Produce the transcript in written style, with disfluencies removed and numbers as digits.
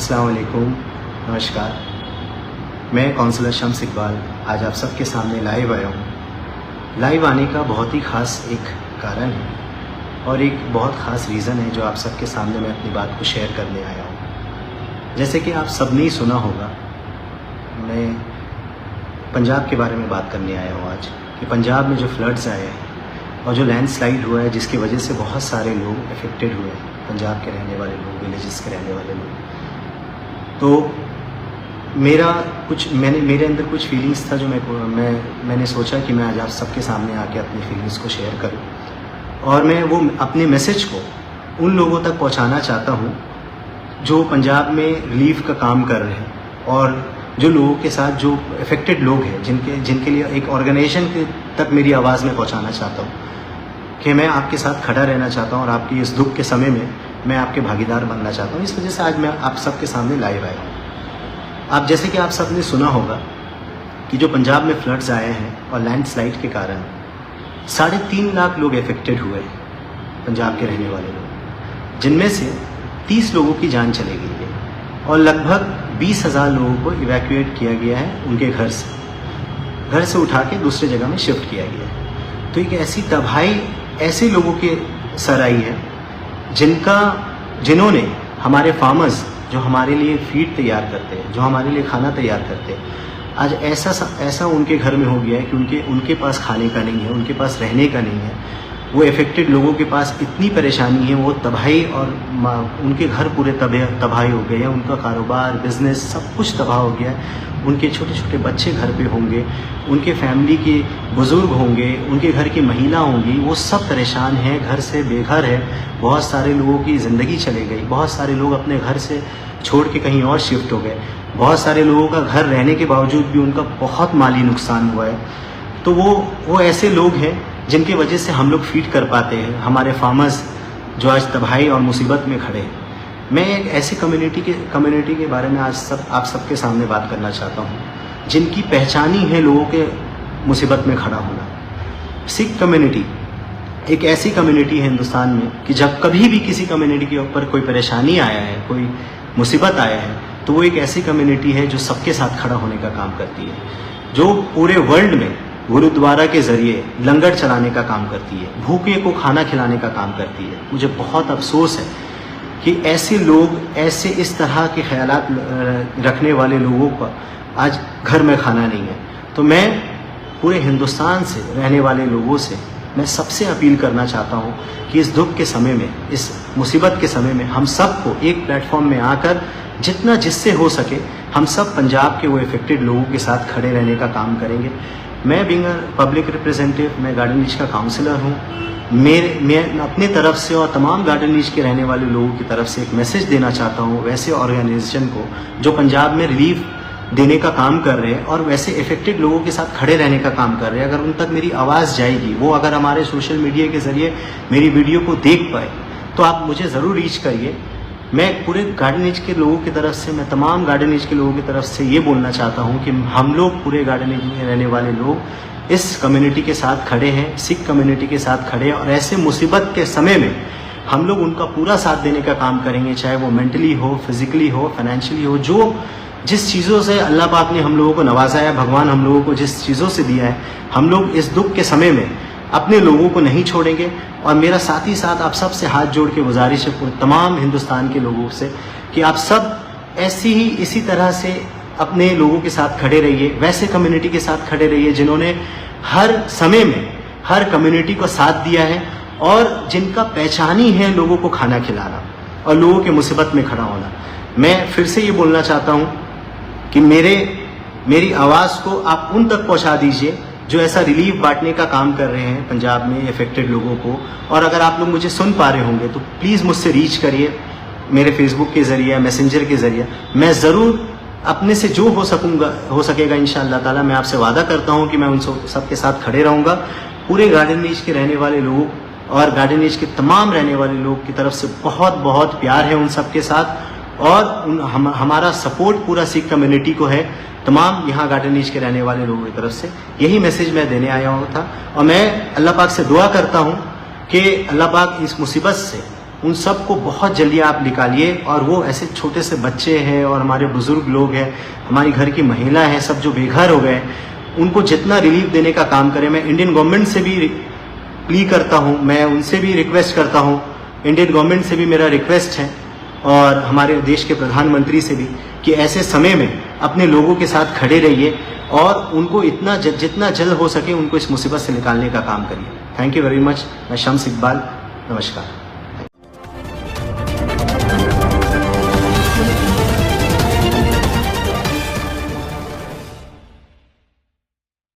अस्सलाम वालेकुम, नमस्कार। मैं काउंसलर शम्स इकबाल आज आप सबके सामने लाइव आया हूँ। लाइव आने का बहुत ही ख़ास एक कारण है और एक बहुत ख़ास रीज़न है जो आप सबके सामने मैं अपनी बात को शेयर करने आया हूँ। जैसे कि आप सब ने ही सुना होगा, मैं पंजाब के बारे में बात करने आया हूँ आज कि पंजाब में जो फ्लड्स आए हैं और जो लैंडस्लाइड हुआ है जिसकी वजह से बहुत सारे लोग अफेक्टेड हुए हैं, पंजाब के रहने वाले लोग, विलेजेस के रहने वाले लोग। तो मेरे अंदर कुछ फीलिंग्स था जो मैंने सोचा कि मैं आज आप सबके सामने आके अपनी फीलिंग्स को शेयर करूं और मैं वो अपने मैसेज को उन लोगों तक पहुंचाना चाहता हूं जो पंजाब में रिलीफ का काम कर रहे हैं और जो लोगों के साथ जो अफेक्टेड लोग हैं जिनके लिए एक ऑर्गेनाइजेशन तक मेरी आवाज़ में पहुँचाना चाहता हूँ कि मैं आपके साथ खड़ा रहना चाहता हूँ और आपकी इस दुख के समय में मैं आपके भागीदार बनना चाहता हूँ। इस वजह से आज मैं आप सबके सामने लाइव आया हूँ। आप जैसे कि आप सब ने सुना होगा कि जो पंजाब में फ्लड्स आए हैं और लैंडस्लाइड के कारण 3.5 लाख लोग अफेक्टेड हुए हैं, पंजाब के रहने वाले लोग, जिनमें से 30 लोगों की जान चली गई है और लगभग 20,000 लोगों को इवैक्यूएट किया गया है उनके घर से उठा के दूसरे जगह में शिफ्ट किया गया है। तो एक ऐसी तबाही ऐसे लोगों के सर आई है जिन्होंने हमारे फार्मर्स जो हमारे लिए फीड तैयार करते हैं, जो हमारे लिए खाना तैयार करते हैं, आज ऐसा उनके घर में हो गया है कि उनके पास खाने का नहीं है, उनके पास रहने का नहीं है। वो अफेक्टेड लोगों के पास इतनी परेशानी है, वो तबाही और उनके घर पूरे तबाही हो गए हैं, उनका कारोबार, बिजनेस सब कुछ तबाह हो गया है। उनके छोटे छोटे बच्चे घर पे होंगे, उनके फैमिली के बुज़ुर्ग होंगे, उनके घर की महिला होंगी, वो सब परेशान हैं, घर से बेघर है। बहुत सारे लोगों की ज़िंदगी चले गई, बहुत सारे लोग अपने घर से छोड़ के कहीं और शिफ्ट हो गए, बहुत सारे लोगों का घर रहने के बावजूद भी उनका बहुत माली नुकसान हुआ है। तो वो ऐसे लोग हैं जिनकी वजह से हम लोग फीड कर पाते हैं, हमारे फार्मर्स जो आज तबाही और मुसीबत में खड़े हैं। मैं एक ऐसी कम्युनिटी के बारे में आज आप सबके सामने बात करना चाहता हूँ जिनकी पहचान ही है लोगों के मुसीबत में खड़ा होना। सिख कम्युनिटी एक ऐसी कम्युनिटी है हिंदुस्तान में कि जब कभी भी किसी कम्युनिटी के ऊपर कोई परेशानी आया है, कोई मुसीबत आया है, तो वो एक ऐसी कम्युनिटी है जो सबके साथ खड़ा होने का काम करती है, जो पूरे वर्ल्ड में गुरुद्वारा के ज़रिए लंगर चलाने का काम करती है, भूखे को खाना खिलाने का काम करती है। मुझे बहुत अफसोस है कि ऐसे लोग, ऐसे इस तरह के ख्यालात रखने वाले लोगों का आज घर में खाना नहीं है। तो मैं पूरे हिंदुस्तान से रहने वाले लोगों से मैं सबसे अपील करना चाहता हूँ कि इस दुख के समय में, इस मुसीबत के समय में हम सबको एक प्लेटफॉर्म में आकर जितना जिससे हो सके हम सब पंजाब के वो अफेक्टेड लोगों के साथ खड़े रहने का काम करेंगे। मैं बीइंग अ पब्लिक रिप्रेजेंटेटिव, मैं गार्डन रीच का काउंसलर हूँ। मैं अपने तरफ से और तमाम गार्डन रीच के रहने वाले लोगों की तरफ से एक मैसेज देना चाहता हूँ वैसे ऑर्गेनाइजेशन को जो पंजाब में रिलीफ देने का काम कर रहे हैं और वैसे अफेक्टेड लोगों के साथ खड़े रहने का काम कर रहे हैं। अगर उन तक मेरी आवाज़ जाएगी, वो अगर हमारे सोशल मीडिया के ज़रिए मेरी वीडियो को देख पाए, तो आप मुझे ज़रूर रीच करिए। मैं पूरे गार्डन रीच के लोगों की तरफ से, मैं तमाम गार्डन रीच के लोगों की तरफ से ये बोलना चाहता हूँ कि हम लोग पूरे गार्डन रीच में रहने वाले लोग इस कम्युनिटी के साथ खड़े हैं, सिख कम्युनिटी के साथ खड़े हैं और ऐसे मुसीबत के समय में हम लोग उनका पूरा साथ देने का काम करेंगे, चाहे वो मेंटली हो, फिजिकली हो, फाइनेंशियली हो। जिस चीज़ों से अल्लाह पाक ने हम लोगों को नवाजा है, भगवान हम लोगों को जिस चीज़ों से दिया है, हम लोग इस दुख के समय में अपने लोगों को नहीं छोड़ेंगे। और मेरा साथ ही साथ आप सब से हाथ जोड़ के गुजारिश है पूरे तमाम हिंदुस्तान के लोगों से कि आप सब इसी तरह से अपने लोगों के साथ खड़े रहिए, वैसे कम्युनिटी के साथ खड़े रहिए जिन्होंने हर समय में हर कम्युनिटी को साथ दिया है और जिनका पहचान ही है लोगों को खाना खिलाना और लोगों के मुसीबत में खड़ा होना। मैं फिर से ये बोलना चाहता हूँ कि मेरी आवाज़ को आप उन तक पहुँचा दीजिए जो ऐसा रिलीफ बांटने का काम कर रहे हैं पंजाब में अफेक्टेड लोगों को। और अगर आप लोग मुझे सुन पा रहे होंगे तो प्लीज़ मुझसे रीच करिए मेरे फेसबुक के ज़रिए, मैसेंजर के ज़रिए। मैं ज़रूर अपने से जो हो सकेगा इंशाअल्लाह ताला मैं आपसे वादा करता हूँ कि मैं उन सबके साथ खड़े रहूँगा। पूरे गार्डन रीच के रहने वाले लोग और गार्डन रीच के तमाम रहने वाले लोग की तरफ से बहुत बहुत प्यार है उन सबके साथ और हमारा सपोर्ट पूरा सिख कम्युनिटी को है, तमाम यहाँ गार्डन रीच के रहने वाले लोगों की तरफ से। यही मैसेज मैं देने आया हुआ था और मैं अल्लाह पाक से दुआ करता हूँ कि अल्लाह पाक इस मुसीबत से उन सब को बहुत जल्दी आप निकालिए। और वो ऐसे छोटे से बच्चे हैं और हमारे बुजुर्ग लोग हैं, हमारी घर की महिला है, सब जो बेघर हो गए, उनको जितना रिलीफ देने का काम करें। मैं इंडियन गवर्नमेंट से भी प्ली करता हूँ, मैं उनसे भी रिक्वेस्ट करता हूँ, इंडियन गवर्नमेंट से भी मेरा रिक्वेस्ट है और हमारे देश के प्रधानमंत्री से भी, कि ऐसे समय में अपने लोगों के साथ खड़े रहिए और उनको जितना जल्द हो सके उनको इस मुसीबत से निकालने का काम करिए। Thank you very much. मैं शम्स इकबाल, नमस्कार।